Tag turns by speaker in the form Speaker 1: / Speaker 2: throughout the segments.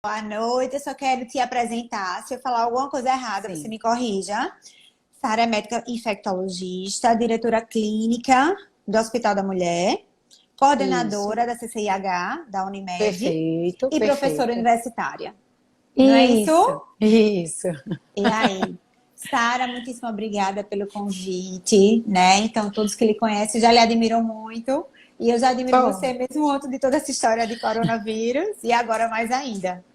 Speaker 1: Boa noite, eu só quero te apresentar. Se eu falar alguma coisa errada, você
Speaker 2: Sim,
Speaker 1: me corrija. Sara é médica infectologista, diretora clínica do Hospital da Mulher,
Speaker 2: isso.
Speaker 1: coordenadora da CCIH, da Unimed
Speaker 2: Perfeito,
Speaker 1: e professora
Speaker 2: perfeito.
Speaker 1: universitária. Não é isso?
Speaker 2: Isso, isso.
Speaker 1: E aí? Sara, muitíssimo obrigada pelo convite, né? Então, todos que lhe conhecem já lhe admiram muito. E eu já admiro
Speaker 2: Oh,
Speaker 1: você mesmo antes de toda essa história de coronavírus, e agora mais ainda.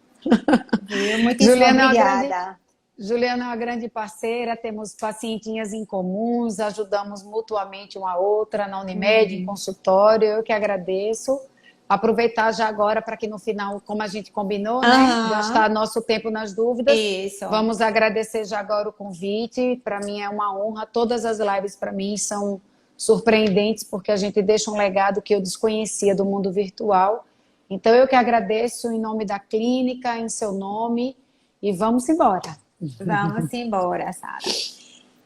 Speaker 1: Viu? Muitíssimo
Speaker 2: Juliana é uma grande,
Speaker 1: obrigada.
Speaker 2: Juliana é uma grande parceira, temos pacientinhas em comuns, ajudamos mutuamente uma a outra na Unimed, em
Speaker 1: Uhum.
Speaker 2: consultório. Eu que agradeço. Aproveitar já agora para que no final, como a gente combinou, né,
Speaker 1: Aham,
Speaker 2: gastar nosso tempo nas dúvidas.
Speaker 1: isso.
Speaker 2: Vamos agradecer já agora o convite. Para mim é uma honra. Todas as lives para mim são surpreendentes porque a gente deixa um legado que eu desconhecia do mundo virtual. Então eu que agradeço em nome da clínica, em seu nome e vamos embora.
Speaker 1: Vamos embora, Sara.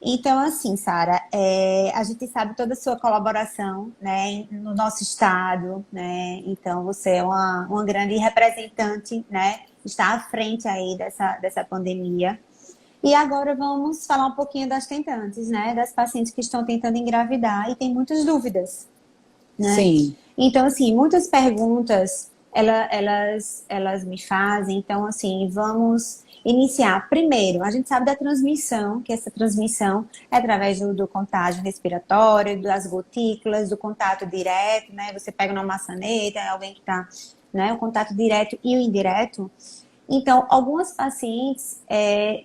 Speaker 1: Então, assim, Sara, a gente sabe toda a sua colaboração, né, no nosso estado, né? Então, você é uma grande representante, né? Está à frente aí dessa pandemia. E agora vamos falar um pouquinho das tentantes, né? Das pacientes que estão tentando engravidar e tem muitas dúvidas, né?
Speaker 2: Sim,
Speaker 1: Então, assim, muitas perguntas elas me fazem. Então, assim, vamos iniciar. Primeiro, a gente sabe da transmissão, que essa transmissão é através do contágio respiratório, das gotículas, do contato direto, né? Você pega uma maçaneta, é alguém que está, né? O contato direto e o indireto. Então, algumas pacientes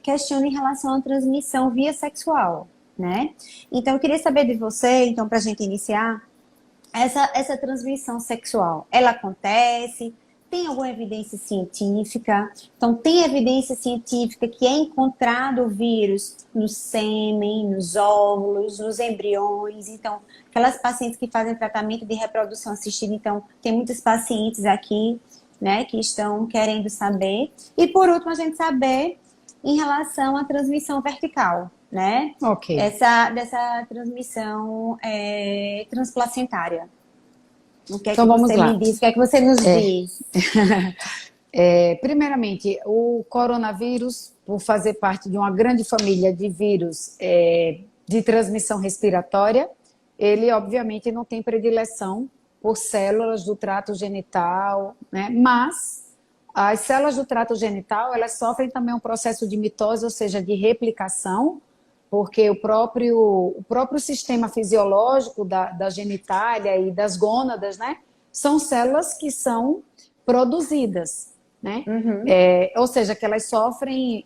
Speaker 1: questionam em relação à transmissão via sexual, né? Então, eu queria saber de você, então, para a gente iniciar, essa transmissão sexual, ela acontece? Tem alguma evidência científica? Então, tem evidência científica que é encontrado o vírus no sêmen, nos óvulos, nos embriões. Então, aquelas pacientes que fazem tratamento de reprodução assistida, então, tem muitos pacientes aqui, né, que estão querendo saber. E, por último, a gente saber em relação à transmissão vertical, né?
Speaker 2: ok.
Speaker 1: Dessa transmissão transplacentária. O que é
Speaker 2: Então
Speaker 1: que
Speaker 2: vamos
Speaker 1: você me
Speaker 2: lá.
Speaker 1: diz? O que é que você nos diz?
Speaker 2: Primeiramente, o coronavírus, por fazer parte de uma grande família de vírus de transmissão respiratória, ele obviamente não tem predileção por células do trato genital, né? Mas as células do trato genital, elas sofrem também um processo de mitose, ou seja, de replicação, porque o próprio sistema fisiológico da genitália e das gônadas, né, são células que são produzidas, né?
Speaker 1: Uhum,
Speaker 2: Ou seja, que elas sofrem,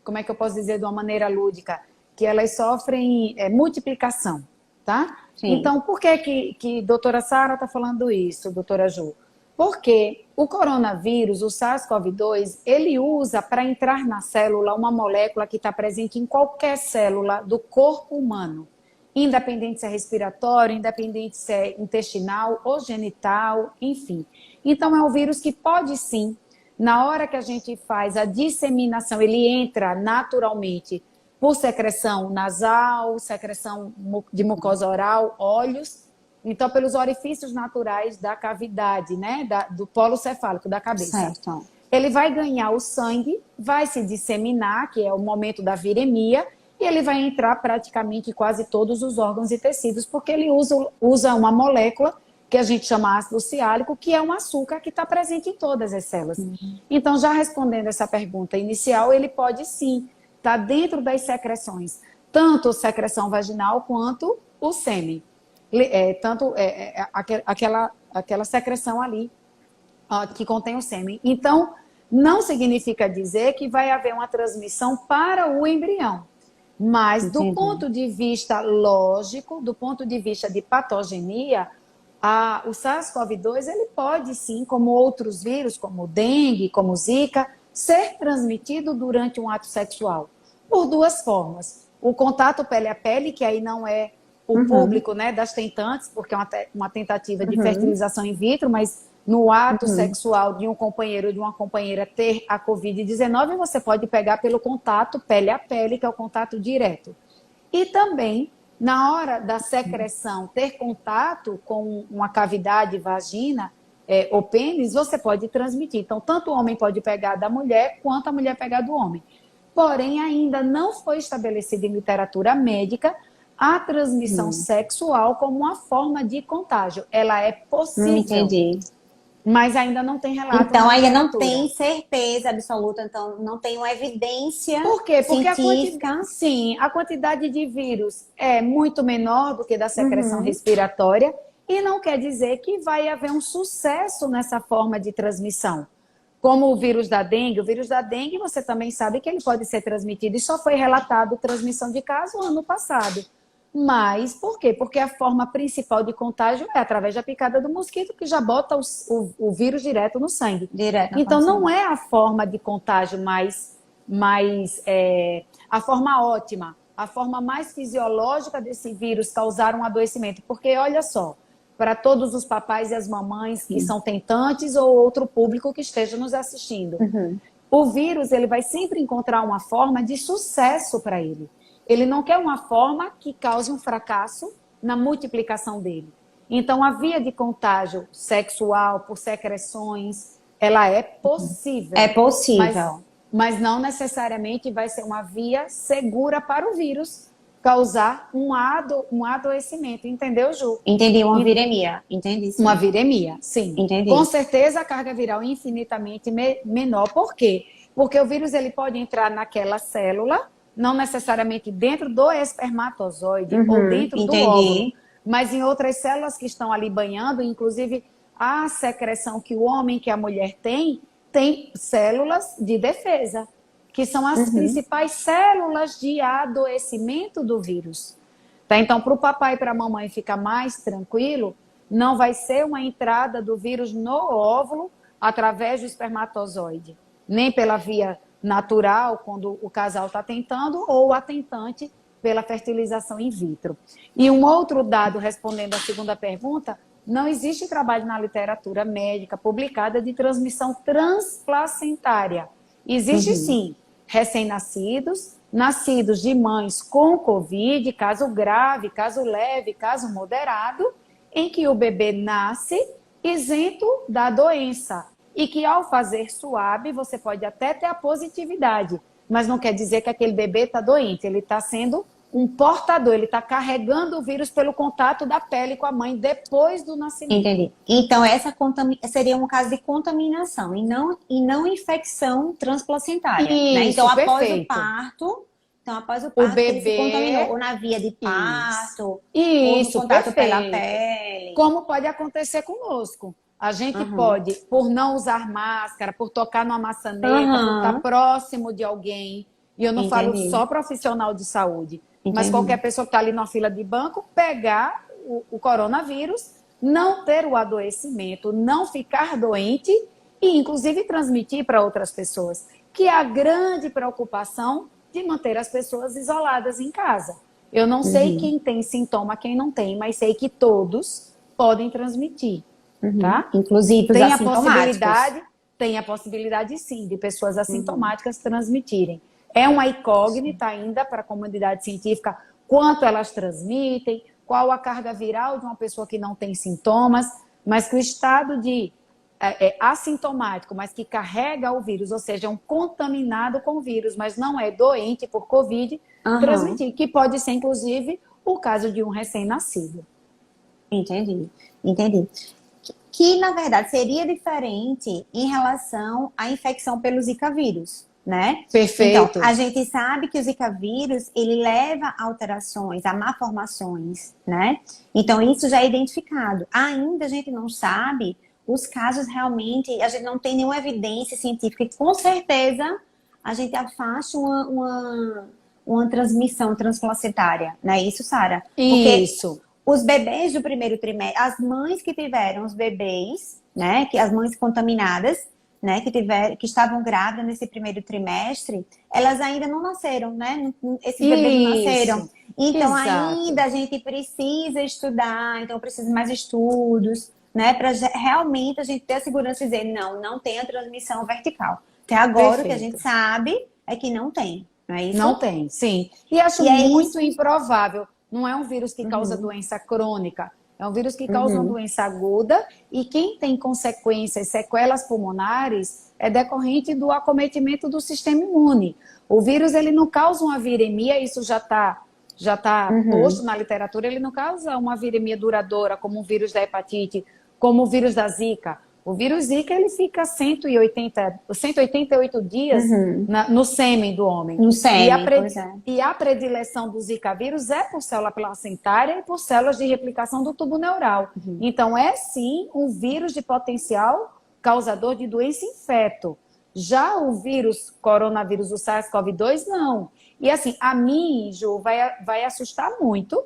Speaker 2: como é que eu posso dizer de uma maneira lúdica? Que elas sofrem multiplicação, tá?
Speaker 1: sim.
Speaker 2: Então, por que doutora Sara está falando isso, doutora Ju? Porque o coronavírus, o SARS-CoV-2, ele usa para entrar na célula uma molécula que está presente em qualquer célula do corpo humano, independente se é respiratório, independente se é intestinal ou genital, enfim. Então é um vírus que pode sim, na hora que a gente faz a disseminação, ele entra naturalmente por secreção nasal, secreção de mucosa oral, olhos, então pelos orifícios naturais da cavidade, né, do polo cefálico da cabeça.
Speaker 1: Certo.
Speaker 2: Ele vai ganhar o sangue, vai se disseminar, que é o momento da viremia, e ele vai entrar praticamente em quase todos os órgãos e tecidos, porque ele usa uma molécula que a gente chama ácido ciálico, que é um açúcar que está presente em todas as células. Então, já respondendo essa pergunta inicial, ele pode sim estar dentro das secreções, tanto a secreção vaginal quanto o sêmen. Aquela secreção ali que contém o sêmen. Então, não significa dizer que vai haver uma transmissão para o embrião. Mas, do
Speaker 1: Entendi.
Speaker 2: ponto de vista lógico, do ponto de vista de patogenia, o SARS-CoV-2 ele pode sim, como outros vírus, como o dengue, como o Zika, ser transmitido durante um ato sexual. Por duas formas. O contato pele a pele, que aí não é o
Speaker 1: Uhum,
Speaker 2: público, né, das tentantes, porque é uma tentativa de
Speaker 1: uhum,
Speaker 2: fertilização in vitro, mas no ato
Speaker 1: uhum.
Speaker 2: sexual de um companheiro ou de uma companheira ter a Covid-19, você pode pegar pelo contato pele a pele, que é o contato direto. E também, na hora da secreção, ter contato com uma cavidade vagina, o pênis, você pode transmitir. Então, tanto o homem pode pegar da mulher, quanto a mulher pegar do homem. Porém, ainda não foi estabelecida em literatura médica a transmissão sexual como uma forma de contágio. Ela é possível.
Speaker 1: Entendi.
Speaker 2: Mas ainda não tem relato
Speaker 1: Então,
Speaker 2: na
Speaker 1: ainda não
Speaker 2: literatura.
Speaker 1: tem certeza absoluta, então não tem uma evidência
Speaker 2: Por quê? Porque
Speaker 1: científica.
Speaker 2: a quantidade de vírus é muito menor do que da secreção respiratória e não quer dizer que vai haver um sucesso nessa forma de transmissão. Como o vírus da dengue você também sabe que ele pode ser transmitido e só foi relatado transmissão de caso ano passado. Mas por quê? Porque a forma principal de contágio é através da picada do mosquito, que já bota o vírus direto no sangue. Então, não é a forma de contágio a forma ótima, a forma mais fisiológica desse vírus causar um adoecimento. Porque, olha só, para todos os papais e as mamães que são tentantes ou outro público que esteja nos assistindo, o vírus ele vai sempre encontrar uma forma de sucesso para ele. Ele não quer uma forma que cause um fracasso na multiplicação dele. Então, a via de contágio sexual por secreções, ela é possível.
Speaker 1: É possível.
Speaker 2: Mas não necessariamente vai ser uma via segura para o vírus causar um adoecimento. Entendeu, Ju?
Speaker 1: Entendi, uma viremia. Entendi, sim.
Speaker 2: Uma viremia, sim.
Speaker 1: Entendi.
Speaker 2: Com certeza a carga viral é infinitamente menor. Por quê? Porque o vírus ele pode entrar naquela célula, não necessariamente dentro do espermatozoide ou dentro do óvulo, mas em outras células que estão ali banhando, inclusive a secreção que o homem, que a mulher tem células de defesa, que são as principais células de adoecimento do vírus. Tá? Então, para o papai e para a mamãe ficar mais tranquilo, não vai ser uma entrada do vírus no óvulo através do espermatozoide, nem pela via natural, quando o casal está tentando, ou a tentante pela fertilização in vitro. E um outro dado, respondendo à segunda pergunta, não existe trabalho na literatura médica publicada de transmissão transplacentária. Existe sim, recém-nascidos, nascidos de mães com Covid, caso grave, caso leve, caso moderado, em que o bebê nasce isento da doença. E que ao fazer SWAB, você pode até ter a positividade, mas não quer dizer que aquele bebê está doente. Ele está sendo um portador, ele está carregando o vírus pelo contato da pele com a mãe depois do nascimento.
Speaker 1: Entendi. Então, essa seria um caso de contaminação e não infecção transplacentária.
Speaker 2: Isso,
Speaker 1: né? Então,
Speaker 2: perfeito.
Speaker 1: após o parto,
Speaker 2: bebê
Speaker 1: ele se contaminou, ou na via de parto,
Speaker 2: Isso,
Speaker 1: ou no contato
Speaker 2: perfeito.
Speaker 1: pela pele.
Speaker 2: Como pode acontecer conosco. A gente pode, por não usar máscara, por tocar numa maçaneta, por estar próximo de alguém, e eu não falo só profissional de saúde, mas qualquer pessoa que está ali na fila de banco, pegar o coronavírus, não ter o adoecimento, não ficar doente e, inclusive, transmitir para outras pessoas, que é a grande preocupação de manter as pessoas isoladas em casa. Eu não sei quem tem sintoma, quem não tem, mas sei que todos podem transmitir. Tá?
Speaker 1: Inclusive os assintomáticos.
Speaker 2: Tem a possibilidade sim de pessoas assintomáticas transmitirem. É uma incógnita ainda para a comunidade científica quanto elas transmitem, qual a carga viral de uma pessoa que não tem sintomas, mas que o estado de assintomático, mas que carrega o vírus, ou seja, um contaminado com o vírus, mas não é doente por Covid, transmitir, que pode ser inclusive o caso de um recém-nascido.
Speaker 1: Entendi. Que, na verdade, seria diferente em relação à infecção pelo Zika vírus, né?
Speaker 2: Perfeito.
Speaker 1: Então, a gente sabe que o Zika vírus, ele leva a alterações, a malformações, né? Então, isso já é identificado. Ainda a gente não sabe os casos realmente, a gente não tem nenhuma evidência científica que, com certeza, a gente afaste uma transmissão transplacentária, não é isso, Sara?
Speaker 2: Isso.
Speaker 1: Os bebês do primeiro trimestre, as mães que tiveram os bebês, né, as mães contaminadas, né, que estavam grávidas nesse primeiro trimestre, elas ainda não nasceram, né? Esses bebês não nasceram. Então, ainda a gente precisa estudar, então precisa de mais estudos, né, para realmente a gente ter a segurança de dizer, não tem a transmissão vertical. Até agora, o que a gente sabe é que não tem, não é isso?
Speaker 2: Não tem, sim. E acho muito improvável. Não é um vírus que causa doença crônica. É um vírus que causa uma doença aguda e quem tem consequências, sequelas pulmonares, é decorrente do acometimento do sistema imune. O vírus ele não causa uma viremia, isso já tá posto na literatura, ele não causa uma viremia duradoura, como o vírus da hepatite, como o vírus da Zika. O vírus Zika ele fica 188 dias no sêmen do homem.
Speaker 1: No sêmen, pois é.
Speaker 2: E a predileção do Zika vírus é por célula placentária e por células de replicação do tubo neural. Então, é sim um vírus de potencial causador de doença em feto. Já o vírus, coronavírus, o SARS-CoV-2, não. E assim, a mim, Ju, vai assustar muito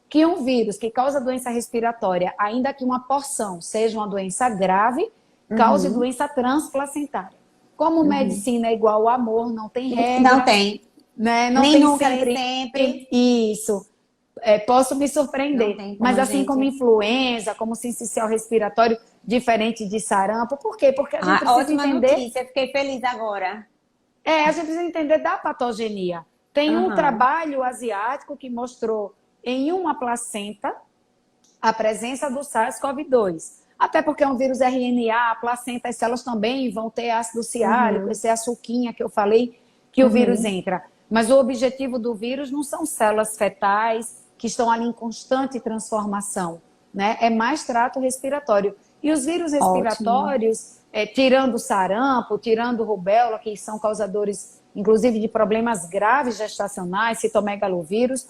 Speaker 2: que um vírus que causa doença respiratória, ainda que uma porção seja uma doença grave, cause doença transplacentária. Como medicina é igual ao amor, não tem regra.
Speaker 1: Não tem.
Speaker 2: Né? Não
Speaker 1: Nem
Speaker 2: tem
Speaker 1: nunca,
Speaker 2: sempre.
Speaker 1: nem sempre.
Speaker 2: Isso. Posso me surpreender. Mas assim como influenza, como sincicial respiratório, diferente de sarampo. Por quê? Porque a gente precisa
Speaker 1: ótima
Speaker 2: entender...
Speaker 1: notícia, fiquei feliz agora.
Speaker 2: a gente precisa entender da patogenia. Tem um trabalho asiático que mostrou em uma placenta a presença do SARS-CoV-2. Até porque é um vírus RNA, a placenta, as células também vão ter ácido ciálico, esse açuquinha que eu falei que o vírus entra. Mas o objetivo do vírus não são células fetais que estão ali em constante transformação, né? É mais trato respiratório. E os vírus respiratórios, tirando o sarampo, tirando o rubéola, que são causadores, inclusive, de problemas graves gestacionais, citomegalovírus,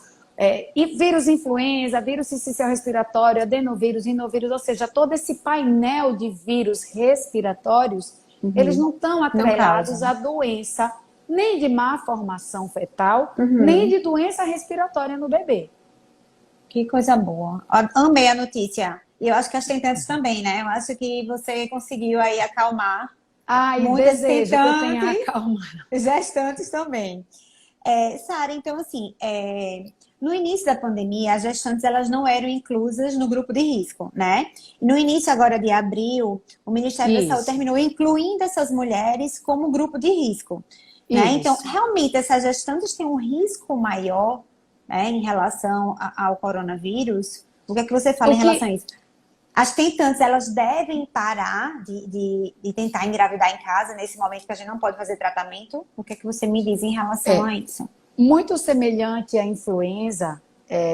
Speaker 2: e vírus influenza, vírus sincicial respiratório, adenovírus, rinovírus, ou seja, todo esse painel de vírus respiratórios, eles não estão atrelados à doença, nem de má formação fetal, nem de doença respiratória no bebê.
Speaker 1: Que coisa boa. Amei a notícia. E eu acho que as tentantes também, né? Eu acho que você conseguiu aí acalmar.
Speaker 2: Muitas desejo que eu tenha acalmar.
Speaker 1: Gestantes também. Sara, então assim, no início da pandemia, as gestantes elas não eram inclusas no grupo de risco, né? No início agora de abril, o Ministério da Saúde terminou incluindo essas mulheres como grupo de risco. Né? Então, realmente, essas gestantes têm um risco maior, né, em relação ao coronavírus. O que é que você fala em relação a isso? As tentantes, elas devem parar de tentar engravidar em casa nesse momento que a gente não pode fazer tratamento? O que é que você me diz em relação a isso?
Speaker 2: Muito semelhante à influenza,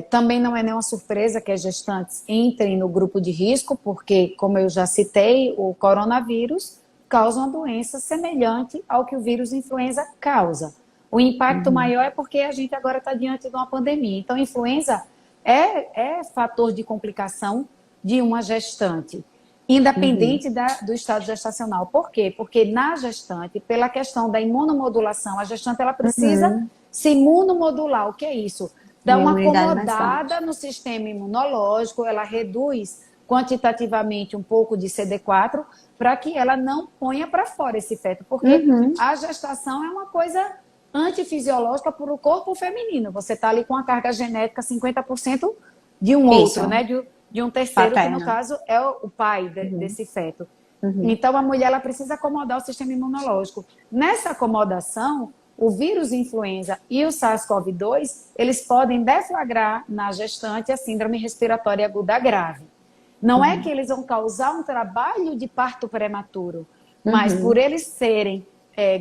Speaker 2: também não é nenhuma surpresa que as gestantes entrem no grupo de risco, porque, como eu já citei, o coronavírus causa uma doença semelhante ao que o vírus influenza causa. O impacto maior é porque a gente agora está diante de uma pandemia. Então, influenza é fator de complicação de uma gestante, independente do estado gestacional. Por quê? Porque na gestante, pela questão da imunomodulação, a gestante ela precisa se imunomodular. O que é isso? Dá uma acomodada no sistema imunológico, ela reduz quantitativamente um pouco de CD4 para que ela não ponha para fora esse feto. Porque a gestação é uma coisa antifisiológica para o corpo feminino. Você está ali com a carga genética 50% de um outro, né? De um terceiro, que no caso é o pai desse feto. Então, a mulher ela precisa acomodar o sistema imunológico. Nessa acomodação, o vírus influenza e o SARS-CoV-2, eles podem deflagrar na gestante a síndrome respiratória aguda grave. Não é que eles vão causar um trabalho de parto prematuro, mas por eles serem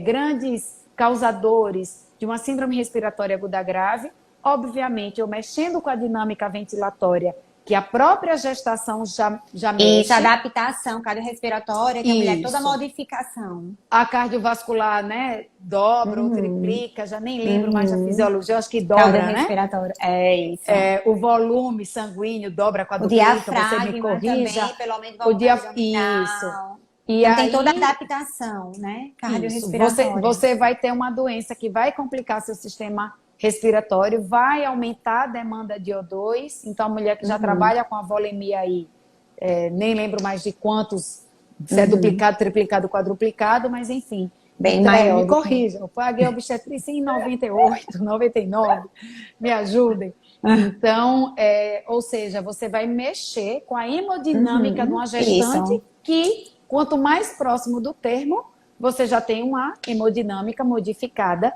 Speaker 2: grandes causadores de uma síndrome respiratória aguda grave, obviamente, eu mexendo com a dinâmica ventilatória, que a própria gestação já mexe.
Speaker 1: Isso, adaptação cardiorrespiratória, que a mulher, toda modificação.
Speaker 2: A cardiovascular, né, dobra ou triplica, já nem lembro mais da fisiologia, eu acho que dobra, né?
Speaker 1: Respiratória, isso.
Speaker 2: O volume sanguíneo dobra, quadruplica, você me corrija.
Speaker 1: Também, pelo menos
Speaker 2: isso. E
Speaker 1: então,
Speaker 2: aí,
Speaker 1: tem toda a adaptação, né, cardiorrespiratória.
Speaker 2: Você vai ter uma doença que vai complicar seu sistema respiratório, vai aumentar a demanda de O2, então a mulher que já trabalha com a volemia aí, nem lembro mais de quantos, se é duplicado, triplicado, quadruplicado, mas enfim,
Speaker 1: bem maior.
Speaker 2: Me corrijam, eu paguei obstetrícia em 98, 99, me ajudem. Então, ou seja, você vai mexer com a hemodinâmica de uma gestante que, quanto mais próximo do termo, você já tem uma hemodinâmica modificada.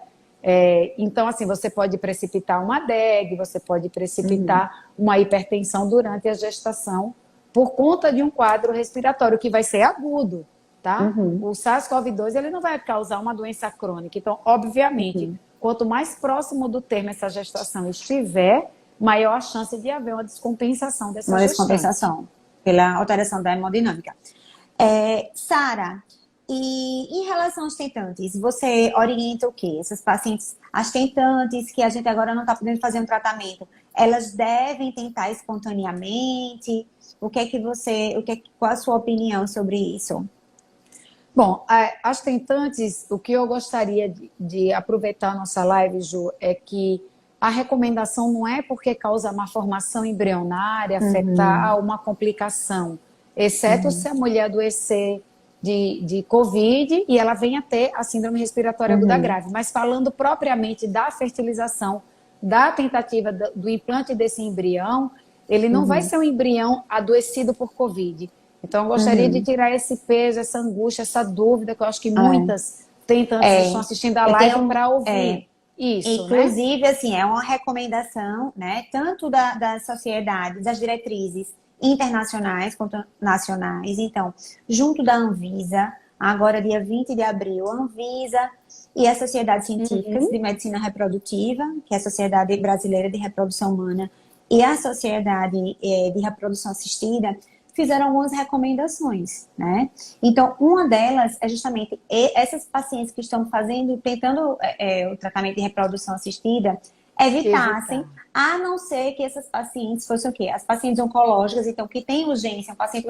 Speaker 2: Então, assim, você pode precipitar uma DEG, você pode precipitar uma hipertensão durante a gestação por conta de um quadro respiratório que vai ser agudo, tá? O SARS-CoV-2, ele não vai causar uma doença crônica. Então, obviamente, quanto mais próximo do termo essa gestação estiver, maior a chance de haver uma descompensação dessa
Speaker 1: Uma
Speaker 2: gestante.
Speaker 1: descompensação pela alteração da hemodinâmica. Sara, e em relação aos tentantes, você orienta o quê? Essas pacientes, as tentantes que a gente agora não está podendo fazer um tratamento, elas devem tentar espontaneamente? Qual a sua opinião sobre isso?
Speaker 2: Bom, as tentantes, o que eu gostaria de aproveitar a nossa live, Ju, é que a recomendação não é porque causa malformação embrionária, fetal, uma complicação, exceto se a mulher adoecer de Covid e ela venha ter a síndrome respiratória aguda grave. Mas falando propriamente da fertilização, da tentativa do implante desse embrião, ele não vai ser um embrião adoecido por Covid. Então, eu gostaria de tirar esse peso, essa angústia, essa dúvida, que eu acho que muitas tentantes estão assistindo a live para ouvir isso,
Speaker 1: inclusive,
Speaker 2: né?
Speaker 1: assim, é uma recomendação, né, tanto da sociedade, das diretrizes internacionais quanto nacionais. Então, junto da Anvisa, agora dia 20 de abril, a Anvisa e a Sociedade Científica de Medicina Reprodutiva, que é a Sociedade Brasileira de Reprodução Humana, e a Sociedade de Reprodução Assistida, fizeram algumas recomendações, né? Então, uma delas é justamente essas pacientes que estão tentando o tratamento de reprodução assistida, evitassem, a não ser que essas pacientes fossem o quê? As pacientes oncológicas, então, que tem urgência, um paciente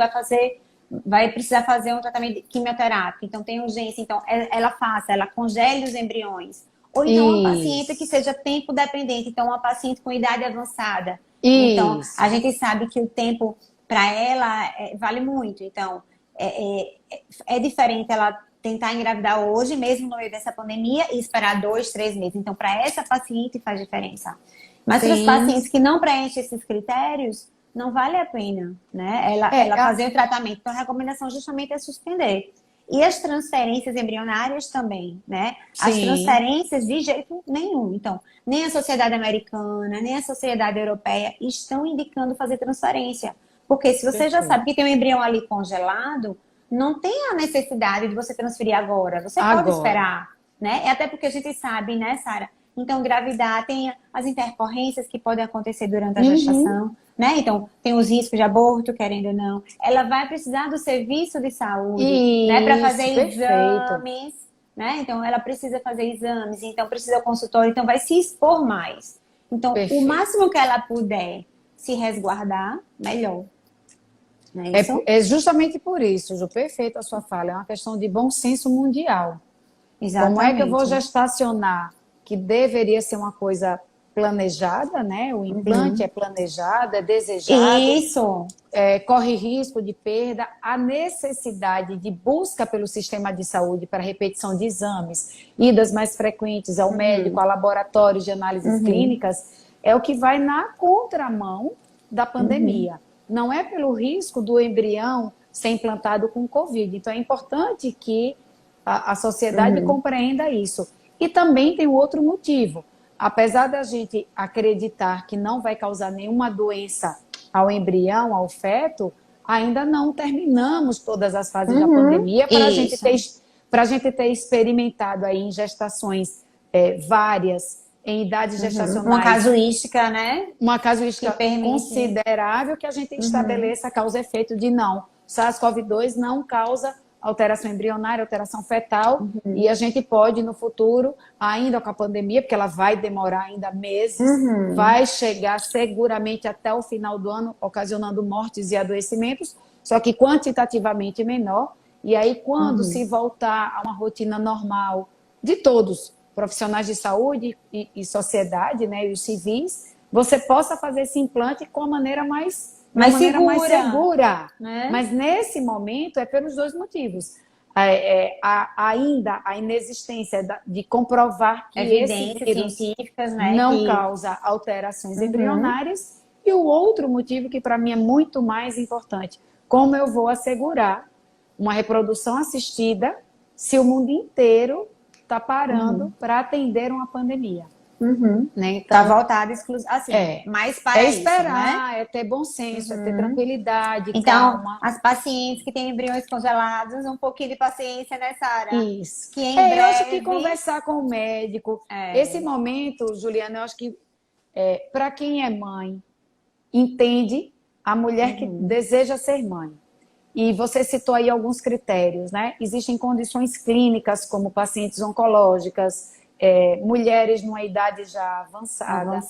Speaker 1: vai precisar fazer um tratamento quimioterápico, então tem urgência, então ela congele os embriões. Ou então uma paciente que seja tempo dependente, então uma paciente com idade avançada. Então, a gente sabe que o tempo para ela vale muito. Então, é diferente ela tentar engravidar hoje, mesmo no meio dessa pandemia, e esperar 2, 3 meses. Então, para essa paciente faz diferença. Mas para os pacientes que não preenchem esses critérios, não vale a pena, né? Ela fazer o tratamento. Então, a recomendação justamente é suspender. E as transferências embrionárias também, né? As transferências de jeito nenhum. Então, nem a sociedade americana, nem a sociedade europeia estão indicando fazer transferência. Porque se você já sabe que tem um embrião ali congelado, não tem a necessidade de você transferir agora. Você pode esperar, né? Até porque a gente sabe, né, Sara? Então, engravidar tem as intercorrências que podem acontecer durante a gestação, né? Então, tem os riscos de aborto, querendo ou não. Ela vai precisar do serviço de saúde, né? Para fazer exames, né? Então, ela precisa fazer exames, então precisa do consultório, então vai se expor mais. Então, o máximo que ela puder se resguardar, melhor.
Speaker 2: É justamente por isso, Ju, perfeito a sua fala. É uma questão de bom senso mundial.
Speaker 1: Exatamente.
Speaker 2: Como é que eu vou gestacionar? Que deveria ser uma coisa planejada, né? O implante é planejado, é desejado.
Speaker 1: Isso.
Speaker 2: Corre risco de perda. A necessidade de busca pelo sistema de saúde para repetição de exames, idas mais frequentes ao médico, a laboratórios de análises clínicas, é o que vai na contramão da pandemia. Não é pelo risco do embrião ser implantado com Covid. Então, é importante que a sociedade compreenda isso. E também tem outro motivo. Apesar da gente acreditar que não vai causar nenhuma doença ao embrião, ao feto, ainda não terminamos todas as fases da pandemia para a gente ter experimentado aí em gestações várias, em idades gestacionais.
Speaker 1: Uma casuística, né?
Speaker 2: Uma casuística considerável que a gente estabeleça a causa-efeito de não. SARS-CoV-2 não causa alteração embrionária, alteração fetal, e a gente pode no futuro, ainda com a pandemia, porque ela vai demorar ainda meses, vai chegar seguramente até o final do ano, ocasionando mortes e adoecimentos, só que quantitativamente menor, e aí quando se voltar a uma rotina normal de todos, profissionais de saúde e sociedade, né, e os civis, você possa fazer esse implante com a maneira mais segura.
Speaker 1: Né?
Speaker 2: Mas nesse momento é pelos dois motivos. Ainda a inexistência de comprovar que esse vírus
Speaker 1: científicas, né,
Speaker 2: não causa alterações embrionárias. E o outro motivo que para mim é muito mais importante, como eu vou assegurar uma reprodução assistida se o mundo inteiro está parando para atender uma pandemia. Né?
Speaker 1: Tá
Speaker 2: Então,
Speaker 1: voltado assim, mais para
Speaker 2: é
Speaker 1: isso,
Speaker 2: esperar,
Speaker 1: né?
Speaker 2: é ter bom senso, é ter tranquilidade,
Speaker 1: Então,
Speaker 2: calma.
Speaker 1: as pacientes que têm embriões congelados, um pouquinho de paciência nessa área.
Speaker 2: Isso.
Speaker 1: Que em
Speaker 2: Eu acho que
Speaker 1: breve...
Speaker 2: conversar com o médico, esse momento, Juliana, eu acho que para quem é mãe, entende a mulher que deseja ser mãe. E você citou aí alguns critérios, né? Existem condições clínicas, como pacientes oncológicas, mulheres numa idade já avançada.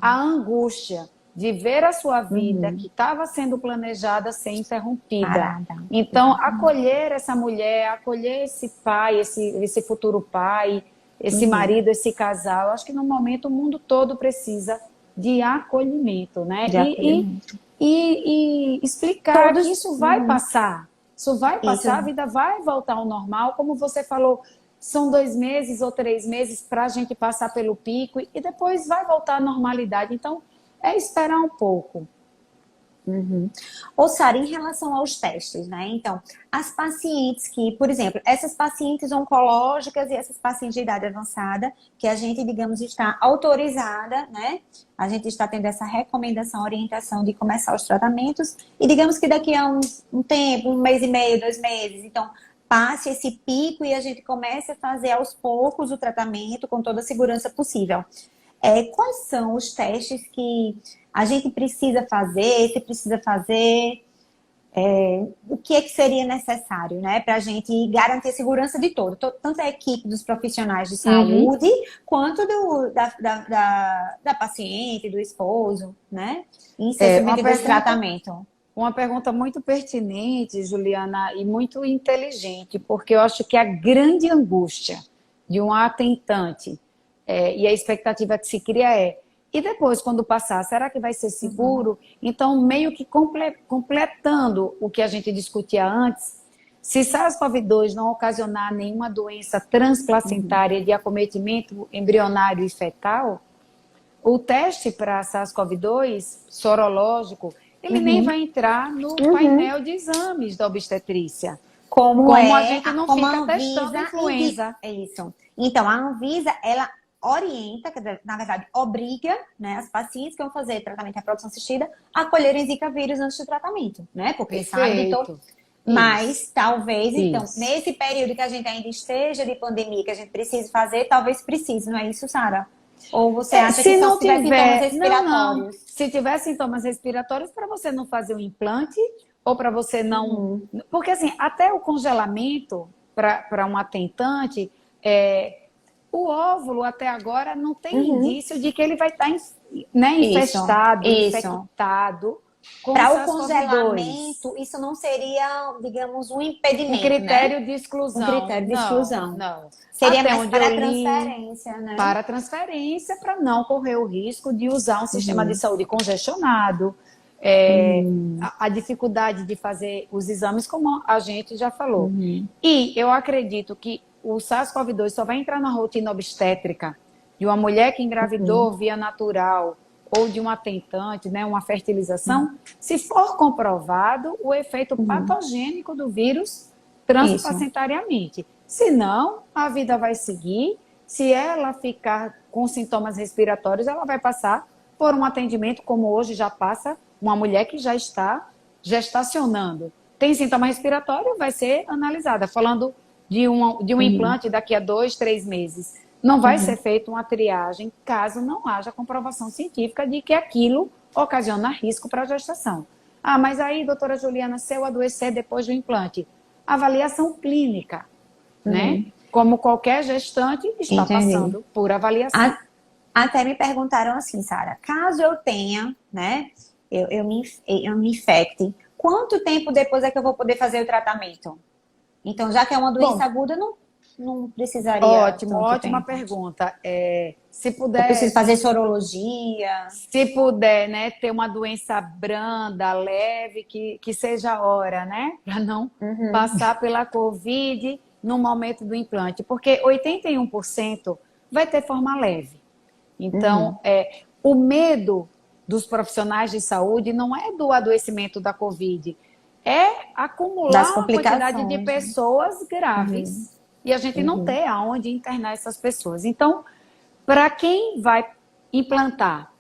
Speaker 2: A angústia de ver a sua vida, que estava sendo planejada, ser interrompida.
Speaker 1: Parada.
Speaker 2: Então, acolher essa mulher, acolher esse pai, esse futuro pai, esse marido, esse casal, eu acho que no momento o mundo todo precisa de acolhimento, né?
Speaker 1: De acolhimento.
Speaker 2: E explicar que isso vai passar. Isso vai passar, a vida vai voltar ao normal. Como você falou, são 2 meses ou 3 meses para a gente passar pelo pico e depois vai voltar à normalidade. Então, é esperar um pouco.
Speaker 1: Ou, Sara, em relação aos testes, né? Então, as pacientes que, por exemplo, essas pacientes oncológicas e essas pacientes de idade avançada, que a gente, digamos, está autorizada, né? A gente está tendo essa recomendação, orientação de começar os tratamentos, e digamos que daqui a um tempo, 1 mês e meio, 2 meses, então, passe esse pico e a gente comece a fazer aos poucos o tratamento com toda a segurança possível. Quais são os testes que a gente precisa fazer, se precisa fazer, o que é que seria necessário, né, para a gente garantir a segurança de tanto a equipe dos profissionais de saúde, quanto da paciente, do esposo, né, em ser submetido a esse tratamento.
Speaker 2: Uma pergunta muito pertinente, Juliana, e muito inteligente, porque eu acho que a grande angústia de um atentante e a expectativa que se cria e depois, quando passar, será que vai ser seguro? Então, meio que completando o que a gente discutia antes, se SARS-CoV-2 não ocasionar nenhuma doença transplacentária de acometimento embrionário e fetal, o teste para SARS-CoV-2 sorológico, ele nem vai entrar no painel de exames da obstetrícia.
Speaker 1: Como
Speaker 2: a gente não fica
Speaker 1: a Anvisa
Speaker 2: testando influenza.
Speaker 1: É isso. Então, a Anvisa, ela orienta, na verdade, obriga, né, as pacientes que vão fazer tratamento de reprodução assistida a colherem Zika vírus antes do tratamento, né? Porque sabe de todo... Mas, talvez, então, nesse período que a gente ainda esteja de pandemia, que a gente precise fazer, talvez precise, não é isso, Sara? Ou você acha que
Speaker 2: não
Speaker 1: só tiver sintomas respiratórios?
Speaker 2: Não. Se tiver sintomas respiratórios, para você não fazer o implante, ou para você não... Porque, assim, até o congelamento para um atentante, o óvulo até agora não tem indício de que ele vai estar infestado, infectado com
Speaker 1: para o congelamento, isso não seria, digamos, um impedimento,
Speaker 2: um critério
Speaker 1: né?
Speaker 2: de exclusão.
Speaker 1: Um critério de exclusão.
Speaker 2: Não.
Speaker 1: Seria mais para a transferência, né?
Speaker 2: Para a transferência, para não correr o risco de usar um sistema de saúde congestionado, a dificuldade de fazer os exames, como a gente já falou. E eu acredito que o SARS-CoV-2 só vai entrar na rotina obstétrica de uma mulher que engravidou via natural ou de um atentante, né, uma fertilização, se for comprovado o efeito patogênico do vírus transplacentariamente. Senão, a vida vai seguir. Se ela ficar com sintomas respiratórios, ela vai passar por um atendimento, como hoje já passa uma mulher que já está gestacionando. Tem sintoma respiratório, vai ser analisada. Falando de um implante daqui a 2, 3 meses. Não vai ser feita uma triagem caso não haja comprovação científica de que aquilo ocasiona risco para a gestação. Ah, mas aí, doutora Juliana, se eu adoecer depois do implante? Avaliação clínica, né? Como qualquer gestante está passando por avaliação.
Speaker 1: Até me perguntaram assim, Sara, caso eu tenha, né, eu me infecte, quanto tempo depois é que eu vou poder fazer o tratamento? Então, já que é uma doença aguda, não precisaria.
Speaker 2: Ótima pergunta. Se puder.
Speaker 1: Eu preciso fazer sorologia.
Speaker 2: Se puder, né, ter uma doença branda, leve, que seja a hora, né? Para não passar pela Covid no momento do implante. Porque 81% vai ter forma leve. Então, o medo dos profissionais de saúde não é do adoecimento da Covid, é acumular uma quantidade de pessoas graves e a gente não ter aonde internar essas pessoas. Então, para quem vai implantar,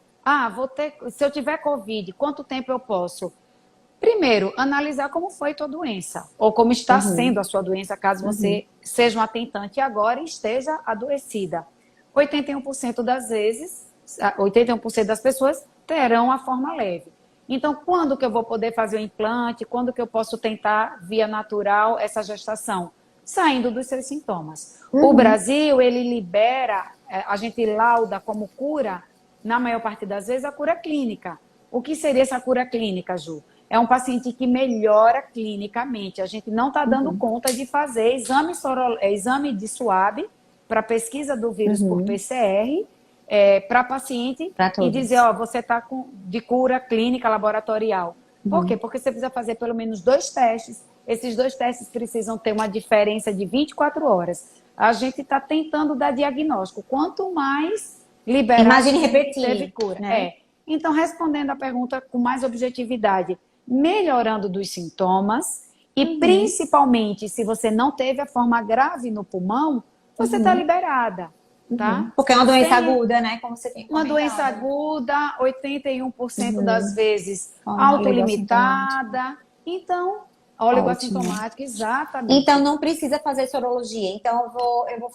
Speaker 2: se eu tiver Covid, quanto tempo eu posso? Primeiro, analisar como foi tua doença, ou como está sendo a sua doença, caso você seja um atentante agora e esteja adoecida. 81% das vezes, 81% das pessoas terão a forma leve. Então, quando que eu vou poder fazer o implante? Quando que eu posso tentar, via natural, essa gestação? Saindo dos seus sintomas. O Brasil, ele libera, a gente lauda como cura, na maior parte das vezes, a cura clínica. O que seria essa cura clínica, Ju? É um paciente que melhora clinicamente. A gente não está dando conta de fazer exame de SWAB para pesquisa do vírus por PCR para paciente e dizer, você está de cura clínica laboratorial. Por quê? Porque você precisa fazer pelo menos 2 testes. Esses 2 testes precisam ter uma diferença de 24 horas. A gente está tentando dar diagnóstico. Quanto mais liberar,
Speaker 1: imagine repetir,
Speaker 2: teve cura.
Speaker 1: Né?
Speaker 2: Então, respondendo a pergunta com mais objetividade, melhorando dos sintomas e principalmente se você não teve a forma grave no pulmão, você está liberada. Tá?
Speaker 1: Porque é uma doença aguda, né? Como você tem
Speaker 2: uma
Speaker 1: comentado.
Speaker 2: doença aguda, 81% das vezes autolimitada. Então, oligossintomática, exatamente.
Speaker 1: Então, não precisa fazer sorologia. Então, eu vou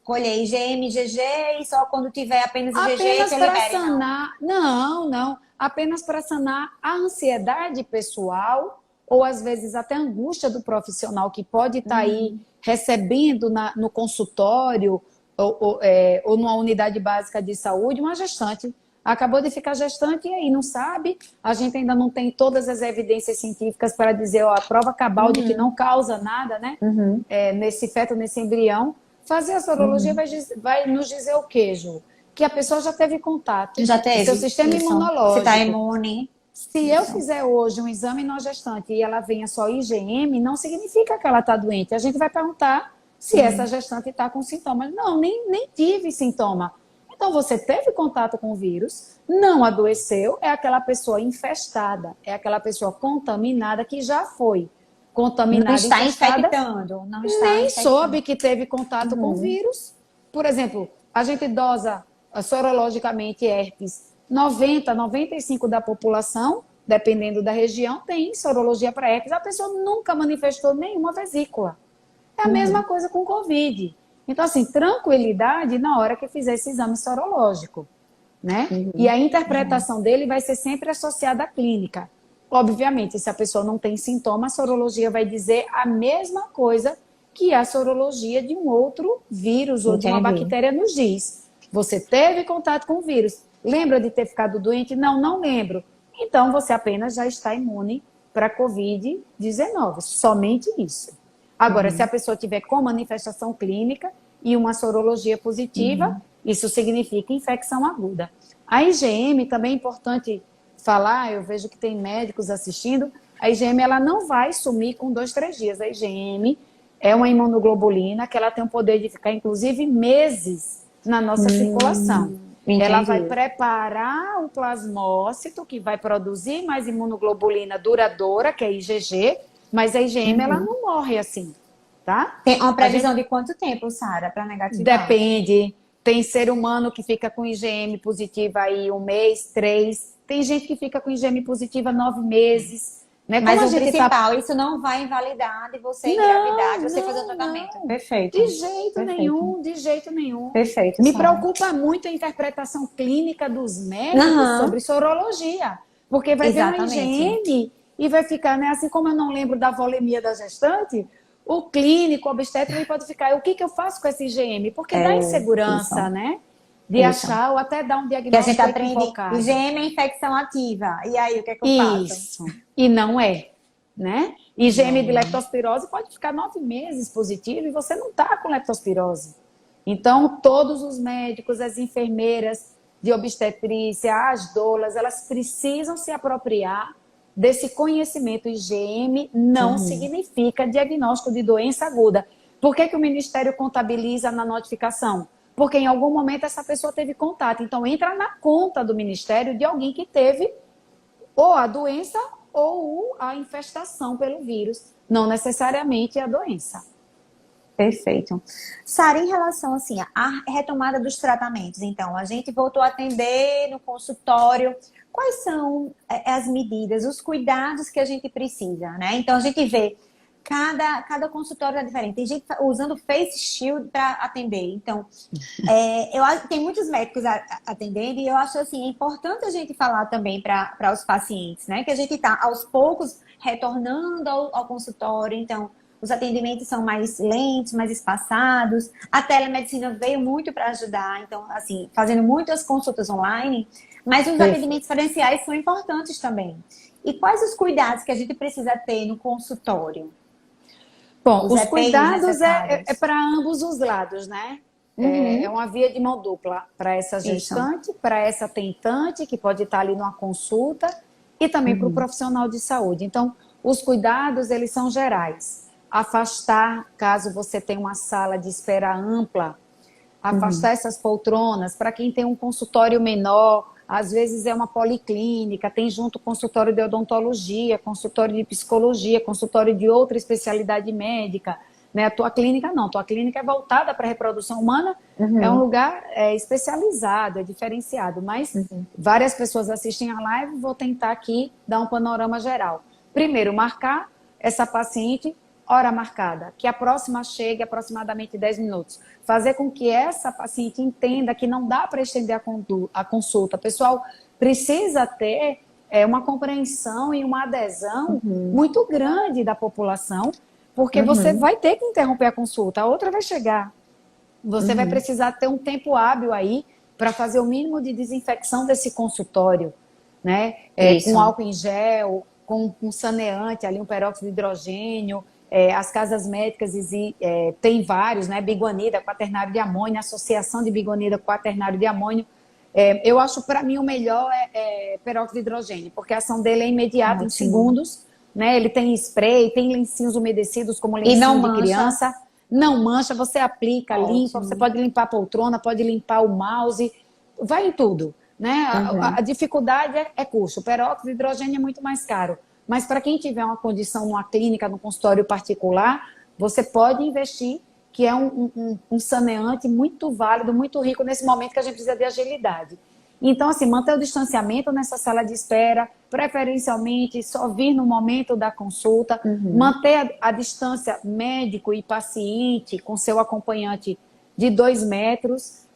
Speaker 1: colher IgM, IgG e só quando tiver apenas IgG
Speaker 2: apenas
Speaker 1: que eu
Speaker 2: para
Speaker 1: libere,
Speaker 2: sanar. Não. Apenas para sanar a ansiedade pessoal ou às vezes até a angústia do profissional que pode estar aí recebendo no consultório ou numa unidade básica de saúde uma gestante. Acabou de ficar gestante e aí não sabe, a gente ainda não tem todas as evidências científicas para dizer, a prova cabal de que não causa nada, né? Nesse feto, nesse embrião. Fazer a sorologia vai nos dizer o quê, Ju? Que a pessoa já teve contato.
Speaker 1: Já teve.
Speaker 2: Seu sistema imunológico.
Speaker 1: Você está imune.
Speaker 2: Se eu fizer hoje um exame na gestante e ela venha só IgM, não significa que ela está doente. A gente vai perguntar se essa gestante está com sintomas. Não, nem tive sintoma. Então, você teve contato com o vírus, não adoeceu, é aquela pessoa infestada, é aquela pessoa contaminada que já foi contaminada.
Speaker 1: Não está
Speaker 2: infestada,
Speaker 1: infectando. Não está
Speaker 2: nem
Speaker 1: infectando.
Speaker 2: soube que teve contato com o vírus. Por exemplo, a gente dosa sorologicamente herpes. 95% da população, dependendo da região, tem sorologia para herpes. A pessoa nunca manifestou nenhuma vesícula. É a mesma coisa com Covid. Então, assim, tranquilidade na hora que fizer esse exame sorológico, né? E a interpretação dele vai ser sempre associada à clínica. Obviamente, se a pessoa não tem sintoma, a sorologia vai dizer a mesma coisa que a sorologia de um outro vírus ou de uma bactéria nos diz. Você teve contato com o vírus. Lembra de ter ficado doente? Não lembro. Então, você apenas já está imune para a Covid-19. Somente isso. Agora, se a pessoa tiver com manifestação clínica e uma sorologia positiva, isso significa infecção aguda. A IgM também é importante falar, eu vejo que tem médicos assistindo, a IgM ela não vai sumir com 2, 3 dias. A IgM é uma imunoglobulina que ela tem o poder de ficar, inclusive, meses na nossa circulação.
Speaker 1: Entendi.
Speaker 2: Ela vai preparar o plasmócito, que vai produzir mais imunoglobulina duradoura, que é IgG, mas a IgM ela não morre assim, tá?
Speaker 1: Tem uma previsão de quanto tempo, Sara, para negativar?
Speaker 2: Depende. Tem ser humano que fica com IgM positiva aí 1 mês, 3. Tem gente que fica com IgM positiva 9 meses. Né?
Speaker 1: Mas o principal, isso não vai invalidar de você engravidar, de você fazer o tratamento. Perfeito.
Speaker 2: De jeito nenhum, de jeito nenhum.
Speaker 1: Perfeito.
Speaker 2: Me preocupa muito a interpretação clínica dos médicos sobre sorologia. Porque vai ver uma IgM e vai ficar, né? Assim como eu não lembro da volemia da gestante, o clínico, o obstetra, ele pode ficar, o que eu faço com esse IgM? Porque dá insegurança, né? De achar ou até dar um diagnóstico
Speaker 1: equivocado. Que a gente
Speaker 2: equivocado.
Speaker 1: aprende, IgM é infecção ativa. E aí, o que é que eu faço?
Speaker 2: Isso. E não é, né? IgM de leptospirose pode ficar 9 meses positivo e você não está com leptospirose. Então, todos os médicos, as enfermeiras de obstetrícia, as doulas, elas precisam se apropriar desse conhecimento. IgM não significa diagnóstico de doença aguda. Por que o Ministério contabiliza na notificação? Porque em algum momento essa pessoa teve contato. Então, entra na conta do Ministério de alguém que teve ou a doença ou a infestação pelo vírus. Não necessariamente a doença.
Speaker 1: Perfeito. Sara, em relação assim à retomada dos tratamentos, então, a gente voltou a atender no consultório. Quais são as medidas, os cuidados que a gente precisa, né? Então, a gente vê cada consultório é diferente. Tem gente usando face shield para atender. Então, tem muitos médicos atendendo e eu acho assim, é importante a gente falar também para os pacientes, né? Que a gente está aos poucos retornando ao consultório, então os atendimentos são mais lentos, mais espaçados. A telemedicina veio muito para ajudar, então, assim, fazendo muitas consultas online, mas os atendimentos presenciais são importantes também. E quais os cuidados que a gente precisa ter no consultório?
Speaker 2: Bom, os
Speaker 1: EPIs
Speaker 2: cuidados
Speaker 1: necessários.
Speaker 2: é para ambos os lados, né? É uma via de mão dupla para essa gestante, para essa tentante, que pode estar ali numa consulta, e também para o profissional de saúde. Então, os cuidados, eles são gerais. Afastar, caso você tenha uma sala de espera ampla, afastar essas poltronas. Para quem tem um consultório menor, às vezes é uma policlínica, tem junto consultório de odontologia, consultório de psicologia, consultório de outra especialidade médica. Né? A tua clínica não, tua clínica é voltada para a reprodução humana, é um lugar especializado, é diferenciado, mas várias pessoas assistem a live, vou tentar aqui dar um panorama geral. Primeiro, marcar essa paciente, hora marcada, que a próxima chegue aproximadamente 10 minutos. Fazer com que essa paciente entenda que não dá para estender a consulta. Pessoal, precisa ter uma compreensão e uma adesão muito grande da população, porque você vai ter que interromper a consulta, a outra vai chegar. Você vai precisar ter um tempo hábil aí para fazer o mínimo de desinfecção desse consultório, né? Com álcool em gel, com saneante, ali um peróxido de hidrogênio. As casas médicas tem vários, né? Biguanida, quaternário de amônio, associação de biguanida, quaternário de amônio. Eu acho, para mim, o melhor é peróxido de hidrogênio, porque a ação dele é imediata, em segundos. Né? Ele tem spray, tem lencinhos umedecidos, como lencinho de criança. Não mancha, você aplica, limpa, você pode limpar a poltrona, pode limpar o mouse, vai em tudo. Né? A dificuldade é custo. O peróxido de hidrogênio é muito mais caro. Mas para quem tiver uma condição numa clínica, num consultório particular, você pode investir, que é um saneante muito válido, muito rico nesse momento que a gente precisa de agilidade. Então, assim, manter o distanciamento nessa sala de espera, preferencialmente só vir no momento da consulta, manter a distância médico e paciente com seu acompanhante de 2 metros,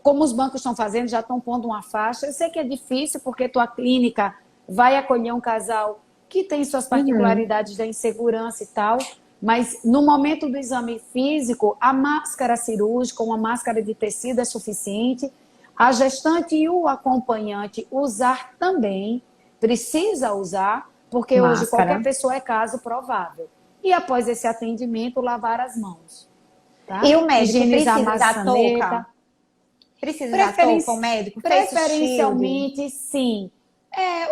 Speaker 2: como os bancos estão fazendo, já estão pondo uma faixa. Eu sei que é difícil porque tua clínica vai acolher um casal que tem suas particularidades da insegurança e tal, mas no momento do exame físico, a máscara cirúrgica, uma máscara de tecido é suficiente. A gestante e o acompanhante usar também, precisa usar, porque hoje qualquer pessoa é caso provável. E após esse atendimento, lavar as mãos. Tá?
Speaker 1: E o médico
Speaker 2: higienizar
Speaker 1: precisa
Speaker 2: a
Speaker 1: usar
Speaker 2: maçaneta.
Speaker 1: touca? Precisa usar touca, o médico?
Speaker 2: Preferencialmente, sim.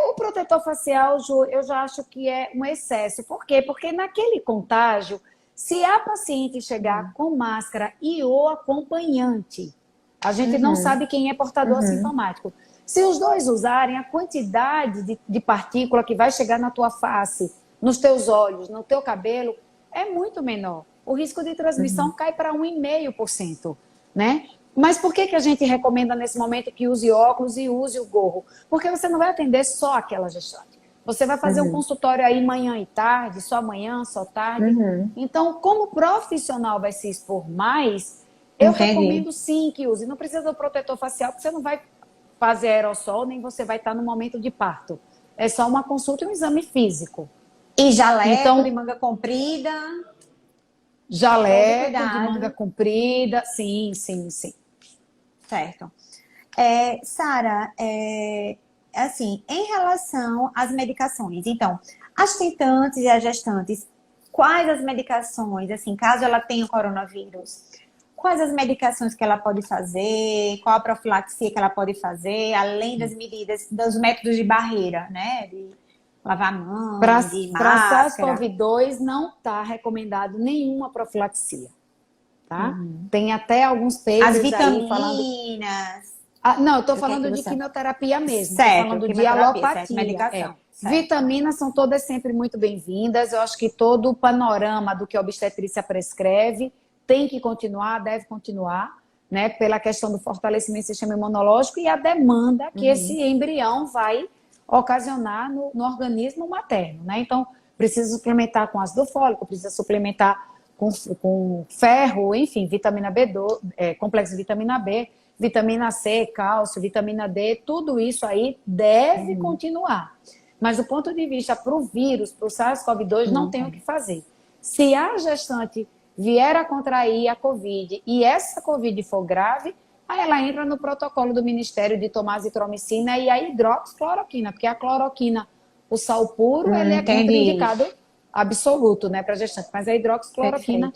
Speaker 2: O protetor facial, Ju, eu já acho que é um excesso. Por quê? Porque naquele contágio, se a paciente chegar com máscara e o acompanhante, a gente não sabe quem é portador assintomático. Se os dois usarem, a quantidade de partícula que vai chegar na tua face, nos teus olhos, no teu cabelo, é muito menor. O risco de transmissão cai para 1,5%, né? Mas por que a gente recomenda nesse momento que use óculos e use o gorro? Porque você não vai atender só aquela gestante. Você vai fazer um consultório aí manhã e tarde, só manhã, só tarde. Então, como o profissional vai se expor mais, eu recomendo sim que use. Não precisa do protetor facial, porque você não vai fazer aerossol, nem você vai estar no momento de parto. É só uma consulta e um exame físico.
Speaker 1: E jaleco de manga comprida?
Speaker 2: Jaleco de manga comprida, sim.
Speaker 1: Certo. Sara, assim, em relação às medicações, então, as tentantes e as gestantes, quais as medicações, assim, caso ela tenha coronavírus, quais as medicações que ela pode fazer, qual a profilaxia que ela pode fazer, além das medidas, dos métodos de barreira, né? De lavar a mão, de
Speaker 2: máscara.
Speaker 1: Para
Speaker 2: SARS-CoV-2 não está recomendado nenhuma profilaxia, tá? Tem até alguns papers
Speaker 1: as vitaminas.
Speaker 2: aí falando... não, eu estou falando de quimioterapia mesmo.
Speaker 1: Certo,
Speaker 2: estou falando de alopatia.
Speaker 1: Medicação.
Speaker 2: Vitaminas são todas sempre muito bem-vindas. Eu acho que todo o panorama do que a obstetrícia prescreve tem que continuar, deve continuar, né? Pela questão do fortalecimento do sistema imunológico e a demanda que esse embrião vai ocasionar no organismo materno, né? Então, precisa suplementar com ácido fólico, precisa suplementar com ferro, enfim, vitamina B12, complexo de vitamina B, vitamina C, cálcio, vitamina D, tudo isso aí deve continuar. Mas do ponto de vista para o vírus, para o SARS-CoV-2, não tem o que fazer. Se a gestante vier a contrair a Covid e essa Covid for grave, aí ela entra no protocolo do Ministério de tomar azitromicina e a hidroxicloroquina, porque a cloroquina, o sal puro, ele é contraindicado absoluto, né, para gestante. Mas a hidroxicloroquina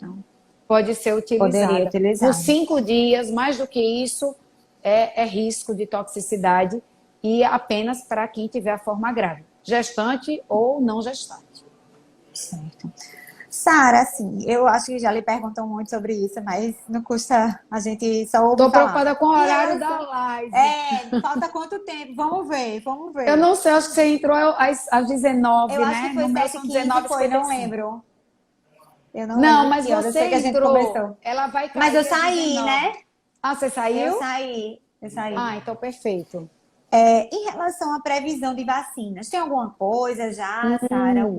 Speaker 2: pode ser utilizada por 5 dias, mais do que isso, é risco de toxicidade e apenas para quem tiver a forma grave, gestante ou não gestante.
Speaker 1: Certo. Sara, assim, eu acho que já lhe perguntam muito sobre isso, mas não custa a gente só ouvir falar.
Speaker 2: Tô preocupada com o horário da live.
Speaker 1: Falta quanto tempo? Vamos ver.
Speaker 2: Eu não sei, acho que você entrou às 19,
Speaker 1: eu
Speaker 2: né?
Speaker 1: Acho que foi 7h15, foi, não lembro. Eu não lembro
Speaker 2: mas você entrou. Ela vai cair.
Speaker 1: Mas eu saí, né?
Speaker 2: Ah, você saiu?
Speaker 1: Eu saí.
Speaker 2: Ah, então perfeito.
Speaker 1: Em relação à previsão de vacinas, tem alguma coisa já, Sara?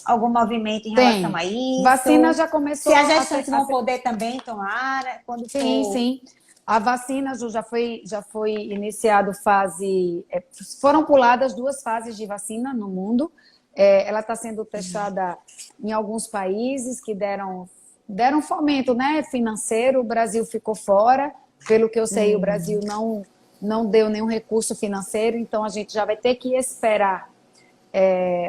Speaker 1: Algum movimento em relação a isso?
Speaker 2: Vacina já começou.
Speaker 1: Se a gestante não poder também tomar, quando
Speaker 2: sim. A vacina, Ju, já foi iniciado fase... foram puladas 2 fases de vacina no mundo. Ela está sendo testada em alguns países que deram fomento, né, financeiro. O Brasil ficou fora. Pelo que eu sei, o Brasil não deu nenhum recurso financeiro, então a gente já vai ter que esperar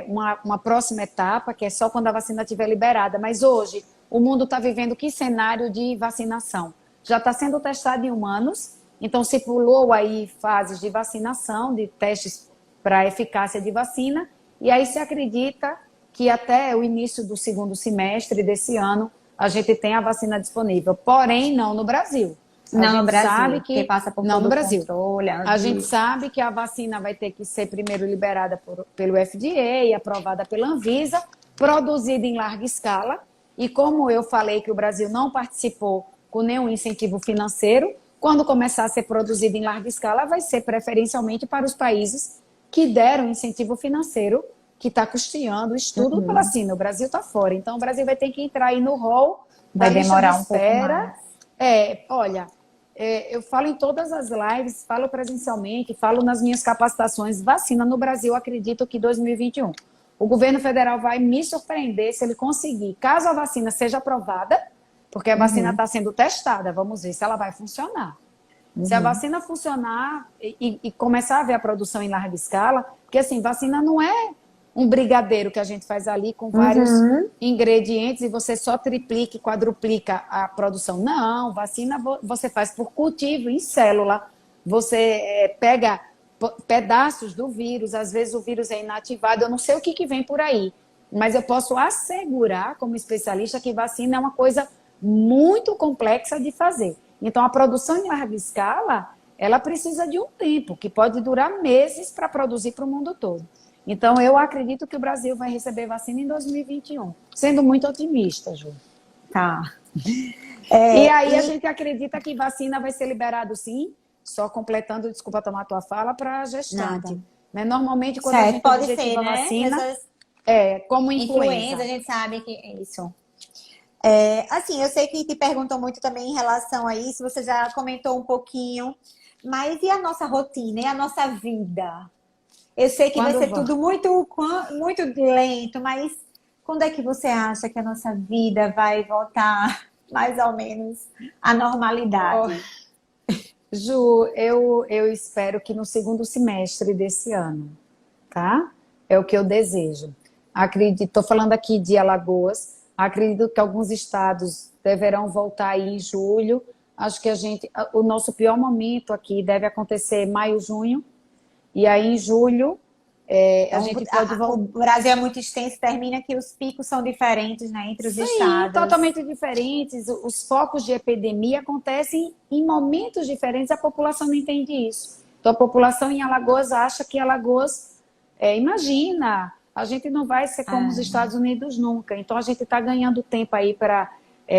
Speaker 2: uma próxima etapa, que é só quando a vacina estiver liberada. Mas hoje, o mundo está vivendo que cenário de vacinação? Já está sendo testado em humanos, então se pulou aí fases de vacinação, de testes para eficácia de vacina, e aí se acredita que até o início do 2º semestre desse ano a gente tem a vacina disponível, porém não no Brasil.
Speaker 1: Não no Brasil, sabe que passa por
Speaker 2: não
Speaker 1: todo
Speaker 2: no Brasil.
Speaker 1: Controle,
Speaker 2: a gente sabe que a vacina vai ter que ser primeiro liberada pelo FDA e aprovada pela Anvisa, produzida em larga escala. E como eu falei que o Brasil não participou com nenhum incentivo financeiro, quando começar a ser produzida em larga escala, vai ser preferencialmente para os países que deram incentivo financeiro, que está custeando o estudo da vacina. O Brasil está fora. Então, o Brasil vai ter que entrar aí no rol da lista de espera. Olha, eu falo em todas as lives, falo presencialmente, falo nas minhas capacitações. Vacina no Brasil, acredito que 2021. O governo federal vai me surpreender se ele conseguir, caso a vacina seja aprovada, porque a vacina está sendo testada, vamos ver se ela vai funcionar. Se a vacina funcionar e começar a ver a produção em larga escala, porque assim, vacina não é um brigadeiro que a gente faz ali com vários ingredientes e você só triplica e quadruplica a produção. Não, vacina você faz por cultivo, em célula. Você pega pedaços do vírus, às vezes o vírus é inativado, eu não sei o que vem por aí, mas eu posso assegurar, como especialista, que vacina é uma coisa muito complexa de fazer. Então, a produção em larga escala, ela precisa de um tempo, que pode durar meses para produzir para o mundo todo. Então, eu acredito que o Brasil vai receber vacina em 2021, sendo muito otimista, Ju.
Speaker 1: Tá.
Speaker 2: E aí a gente acredita que vacina vai ser liberado, sim, só completando, desculpa tomar a tua fala, para a gestante. Né? Normalmente, quando a gente
Speaker 1: pode ser, né?
Speaker 2: vacina, como influenza.
Speaker 1: A gente sabe que é isso. Assim, eu sei que te perguntam muito também em relação a isso, você já comentou um pouquinho, mas e a nossa rotina, e a nossa vida? Eu sei que vai ser tudo muito, muito lento, mas quando é que você acha que a nossa vida vai voltar mais ou menos à normalidade?
Speaker 2: Ju, eu espero que no 2º semestre desse ano, tá? É o que eu desejo. Estou falando aqui de Alagoas, acredito que alguns estados deverão voltar aí em julho. Acho que o nosso pior momento aqui deve acontecer maio, junho. E aí, em julho, a gente pode voltar.
Speaker 1: O Brasil é muito extenso, termina que os picos são diferentes, né, entre os estados.
Speaker 2: Totalmente diferentes. Os focos de epidemia acontecem em momentos diferentes, a população não entende isso. Então, a população em Alagoas acha que Alagoas, imagina, a gente não vai ser como os Estados Unidos nunca. Então, a gente está ganhando tempo aí para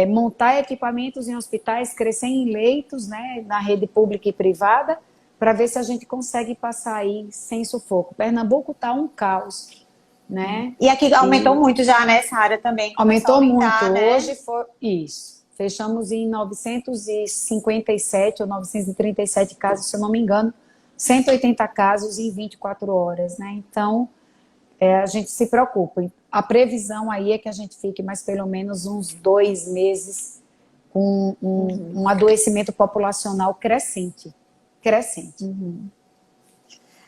Speaker 2: montar equipamentos em hospitais, crescer em leitos, né, na rede pública e privada, para ver se a gente consegue passar aí sem sufoco. Pernambuco está um caos, né?
Speaker 1: E aqui aumentou muito já nessa área também. Começou a
Speaker 2: Aumentou
Speaker 1: aumentar,
Speaker 2: muito.
Speaker 1: né?
Speaker 2: Hoje foi isso. Fechamos em 957 ou 937 casos, se eu não me engano, 180 casos em 24 horas, né? Então, a gente se preocupa. A previsão aí é que a gente fique mais pelo menos uns 2 meses com um adoecimento populacional crescente.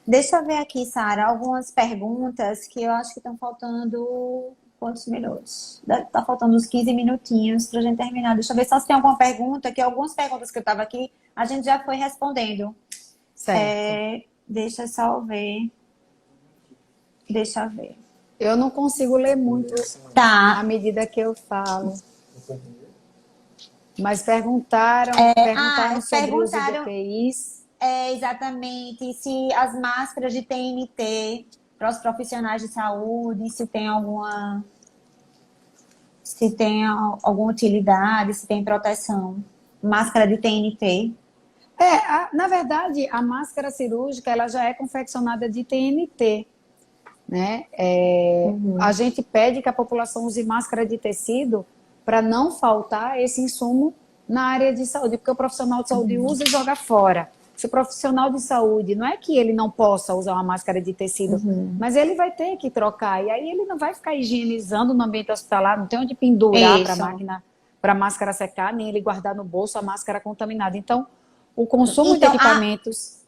Speaker 1: Deixa eu ver aqui, Sara, algumas perguntas que eu acho que estão faltando quantos minutos? Deve estar faltando uns 15 minutinhos para a gente terminar. Deixa eu ver só se tem alguma pergunta, que algumas perguntas que eu estava aqui, a gente já foi respondendo.
Speaker 2: Certo.
Speaker 1: Deixa eu só ver. Deixa eu ver.
Speaker 2: Eu não consigo ler muito
Speaker 1: Tá.
Speaker 2: à medida que eu falo. Mas perguntaram sobre os IDPIs.
Speaker 1: Exatamente. Se as máscaras de TNT para os profissionais de saúde, se tem alguma utilidade, se tem proteção. Máscara de TNT.
Speaker 2: Na verdade, a máscara cirúrgica ela já é confeccionada de TNT. Né? A gente pede que a população use máscara de tecido para não faltar esse insumo na área de saúde, porque o profissional de saúde usa e joga fora. Se o profissional de saúde, não é que ele não possa usar uma máscara de tecido, mas ele vai ter que trocar, e aí ele não vai ficar higienizando no ambiente hospitalar, não tem onde pendurar para a máscara secar, nem ele guardar no bolso a máscara contaminada. Então, o consumo de equipamentos...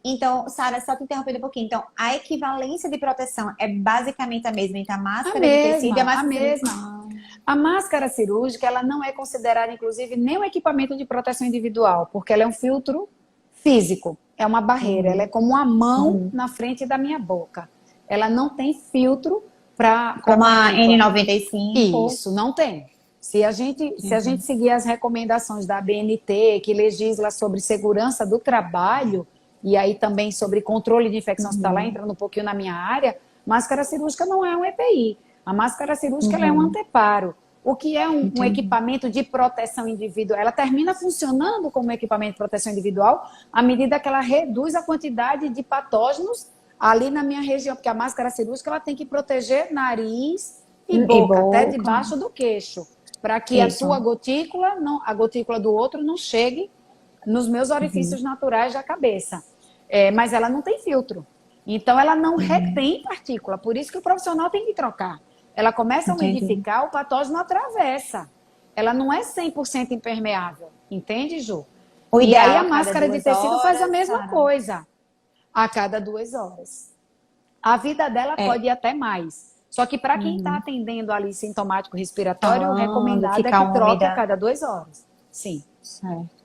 Speaker 1: Então, Sara, só te interrompendo um pouquinho. Então, a equivalência de proteção é basicamente a mesma entre a máscara de tecido e a máscara
Speaker 2: mesma. A máscara cirúrgica, ela não é considerada, inclusive, nem um equipamento de proteção individual, porque ela é um filtro físico, é uma barreira, ela é como uma mão na frente da minha boca. Ela não tem filtro para...
Speaker 1: Como a N95.
Speaker 2: Isso, não tem. Se a gente seguir as recomendações da ABNT, que legisla sobre segurança do trabalho, e aí também sobre controle de infecção hospitalar, entrando um pouquinho na minha área, máscara cirúrgica não é um EPI. A máscara cirúrgica ela é um anteparo. O que é um equipamento de proteção individual? Ela termina funcionando como equipamento de proteção individual à medida que ela reduz a quantidade de patógenos ali na minha região, porque a máscara cirúrgica ela tem que proteger nariz e boca, até debaixo do queixo, para que a tua gotícula, a gotícula do outro não chegue nos meus orifícios naturais da cabeça. Mas ela não tem filtro. Então, ela não retém partícula. Por isso que o profissional tem que trocar. Ela começa a umidificar, o patógeno atravessa. Ela não é 100% impermeável. Entende, Ju? E aí a máscara de tecido faz a mesma coisa. A cada 2 horas. A vida dela pode ir até mais. Só que para quem está atendendo ali sintomático respiratório, o recomendado é que troque a cada 2 horas. Sim.
Speaker 1: Certo.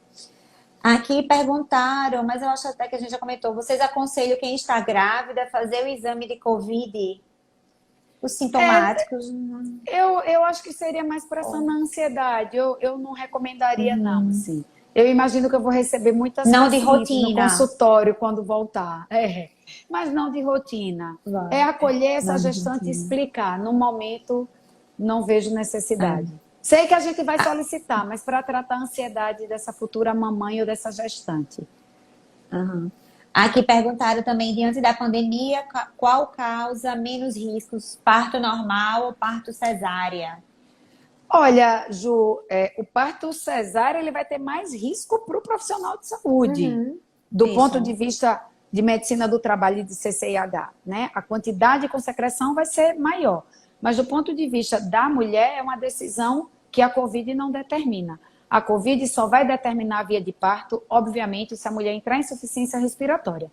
Speaker 1: Aqui perguntaram, mas eu acho até que a gente já comentou, vocês aconselham quem está grávida a fazer o exame de Covid? Os sintomáticos?
Speaker 2: Eu acho que seria mais para sanar a ansiedade. Eu não recomendaria, não. Assim. Eu imagino que eu vou receber muitas
Speaker 1: não de rotina
Speaker 2: no consultório quando voltar. Mas não de rotina. É acolher essa gestante e explicar. No momento, não vejo necessidade. Sei que a gente vai solicitar, mas para tratar a ansiedade dessa futura mamãe ou dessa gestante.
Speaker 1: Aqui perguntaram também, diante da pandemia, qual causa menos riscos? Parto normal ou parto cesárea?
Speaker 2: Olha, Ju, o parto cesárea ele vai ter mais risco para o profissional de saúde. Do ponto de vista de medicina do trabalho e de CCIH, né? A quantidade com secreção vai ser maior. Mas do ponto de vista da mulher, é uma decisão que a Covid não determina. A Covid só vai determinar a via de parto, obviamente, se a mulher entrar em insuficiência respiratória.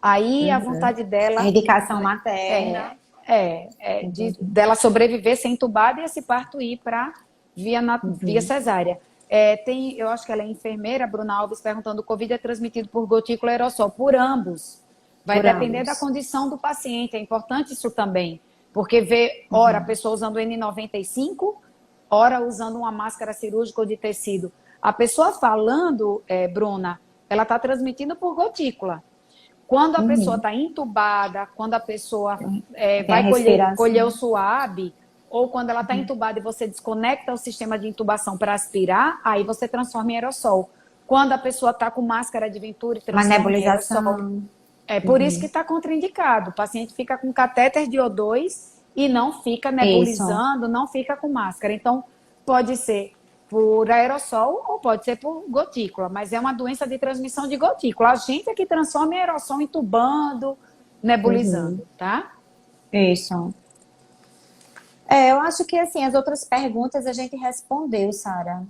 Speaker 2: Aí a vontade dela...
Speaker 1: A indicação materna.
Speaker 2: Dela sobreviver, ser entubada e esse parto ir para via cesárea. Eu acho que ela é enfermeira, Bruna Alves, perguntando: o Covid é transmitido por gotícula aerossol? Por ambos. Vai depender da condição do paciente. É importante isso também. Porque ora a pessoa usando N95, ora usando uma máscara cirúrgica ou de tecido. A pessoa falando, Bruna, ela está transmitindo por gotícula. Quando a pessoa está entubada, quando a pessoa vai colher o suave, ou quando ela está entubada e você desconecta o sistema de intubação para aspirar, aí você transforma em aerossol. Quando a pessoa está com máscara de Venturi,
Speaker 1: Uma
Speaker 2: transforma em aerossol.
Speaker 1: nebulização.
Speaker 2: É por isso que está contraindicado. O paciente fica com catéter de O2 e não fica
Speaker 1: Isso.
Speaker 2: nebulizando, não fica com máscara. Então, pode ser por aerossol ou pode ser por gotícula, mas é uma doença de transmissão de gotícula. A gente é que transforma em aerossol entubando, nebulizando, tá?
Speaker 1: Isso. Eu acho que, assim, as outras perguntas a gente respondeu, Sara.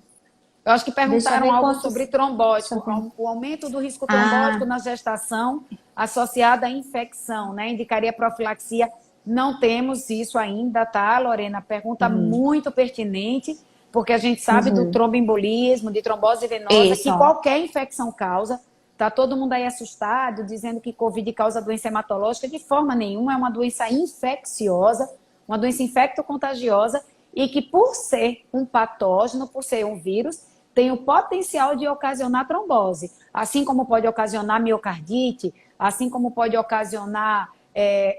Speaker 2: Eu acho que
Speaker 1: Deixa eu
Speaker 2: perguntaram
Speaker 1: ver
Speaker 2: algo
Speaker 1: quantos...
Speaker 2: sobre trombótico,
Speaker 1: Deixa eu ver.
Speaker 2: o aumento do risco
Speaker 1: Ah,
Speaker 2: trombótico na gestação associada à infecção, né? Indicaria profilaxia. Não temos isso ainda, tá, Lorena? Pergunta muito pertinente, porque a gente sabe do tromboembolismo, de trombose venosa, que
Speaker 1: isso.
Speaker 2: qualquer infecção causa. Tá todo mundo aí assustado, dizendo que Covid causa doença hematológica. De forma nenhuma, é uma doença infecciosa, uma doença infectocontagiosa, e que por ser um patógeno, por ser um vírus, tem o potencial de ocasionar trombose. Assim como pode ocasionar miocardite, assim como pode ocasionar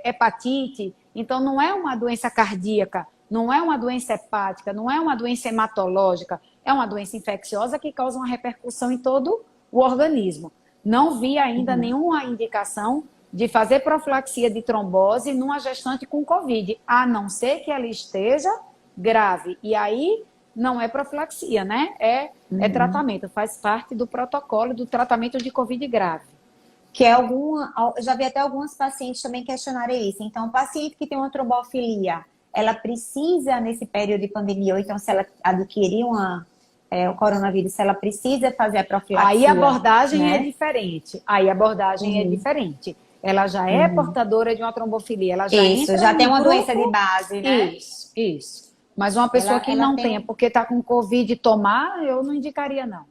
Speaker 2: hepatite. Então, não é uma doença cardíaca, não é uma doença hepática, não é uma doença hematológica, é uma doença infecciosa que causa uma repercussão em todo o organismo. Não vi ainda nenhuma indicação de fazer profilaxia de trombose numa gestante com Covid, a não ser que ela esteja grave. E aí não é profilaxia, né? É tratamento, faz parte do protocolo do tratamento de Covid grave.
Speaker 1: Que é já vi até alguns pacientes também questionarem isso. Então, o paciente que tem uma trombofilia, ela precisa, nesse período de pandemia, ou então se ela adquirir o coronavírus, se ela precisa fazer a profilaxia.
Speaker 2: Aí a abordagem
Speaker 1: né?
Speaker 2: é diferente. Aí a abordagem é diferente. Ela já é portadora de uma trombofilia, ela já entra
Speaker 1: já tem uma
Speaker 2: grupo...
Speaker 1: doença de base, né?
Speaker 2: Isso. Mas uma pessoa que não tenha, porque está com Covid tomar, eu não indicaria, não.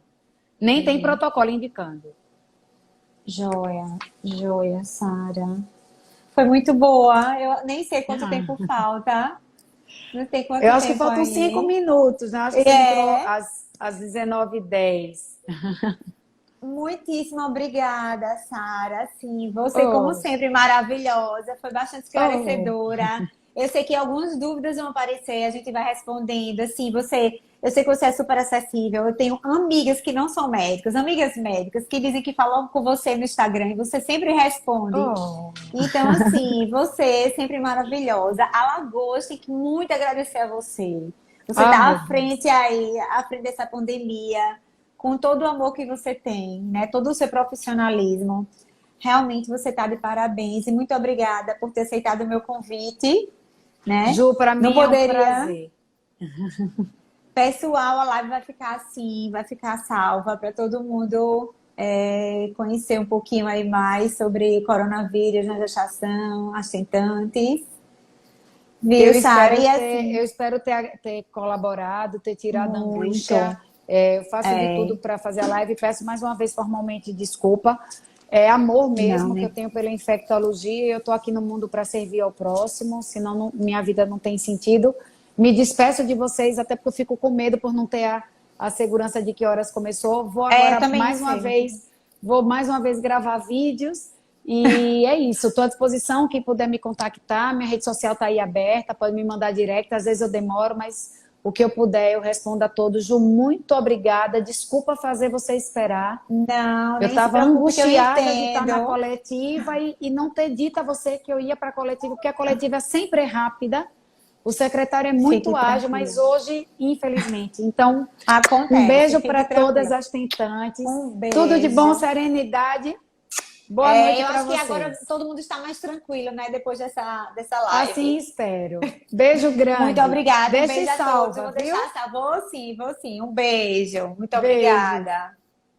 Speaker 2: Nem tem protocolo indicando.
Speaker 1: Joia, Sara. Foi muito boa. Eu nem sei quanto tempo falta. Não sei quanto
Speaker 2: eu acho
Speaker 1: tempo
Speaker 2: que faltam
Speaker 1: aí.
Speaker 2: 5 minutos, né? Acho que você entrou às 19h10.
Speaker 1: Muitíssimo obrigada, Sara. Sim, você, como sempre, maravilhosa. Foi bastante esclarecedora. Eu sei que algumas dúvidas vão aparecer, a gente vai respondendo. Assim, eu sei que você é super acessível. Eu tenho amigas que não são médicas, amigas médicas, que dizem que falam com você no Instagram e você sempre responde. Então, assim, você é sempre maravilhosa. A Alagoas tem que muito agradecer a você. Você está à frente aí, à frente dessa pandemia, com todo o amor que você tem, né? Todo o seu profissionalismo. Realmente você está de parabéns e muito obrigada por ter aceitado o meu convite. Né?
Speaker 2: Ju, para mim é um prazer.
Speaker 1: Pessoal, a live vai ficar assim, vai ficar salva para todo mundo conhecer um pouquinho aí mais sobre coronavírus na gestação, as tentantes. Viu, Sara?
Speaker 2: Eu espero ter colaborado, ter tirado a angústia. Eu faço de tudo para fazer a live e peço mais uma vez formalmente desculpa. É amor mesmo que eu tenho pela infectologia. Eu estou aqui no mundo para servir ao próximo, senão minha vida não tem sentido. Me despeço de vocês, até porque eu fico com medo por não ter a segurança de que horas começou. Vou agora mais uma vez gravar vídeos. E é isso, estou à disposição. Quem puder me contactar, minha rede social está aí aberta, pode me mandar direct. Às vezes eu demoro, mas o que eu puder eu respondo a todos. Ju, muito obrigada. Desculpa fazer você esperar.
Speaker 1: Não,
Speaker 2: eu estava angustiada de estar na coletiva e não ter dito a você que eu ia para a coletiva, porque a coletiva sempre é rápida. O secretário é muito ágil, mas hoje, infelizmente. Então, um beijo para todas as tentantes. Tudo de bom, serenidade. Boa noite para vocês.
Speaker 1: Eu acho que agora todo mundo está mais tranquilo, né? Depois dessa live.
Speaker 2: Assim espero. Beijo grande.
Speaker 1: Muito obrigada.
Speaker 2: Deixa
Speaker 1: um beijo
Speaker 2: salva,
Speaker 1: a todos. Eu vou deixar salva. Vou sim. Um beijo. Muito obrigada.